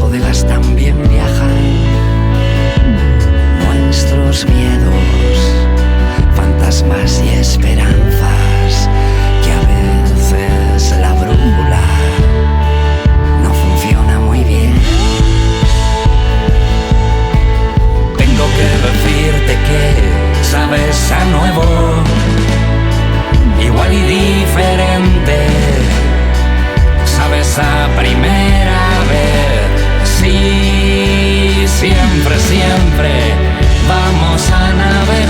bodegas también viajan nuestros miedos, fantasmas y esperanzas, que a veces la brújula no funciona muy bien. Tengo que decirte que sabes a nuevo, igual y diferente, sabes a primera vez. Sí, siempre, siempre vamos a navegar.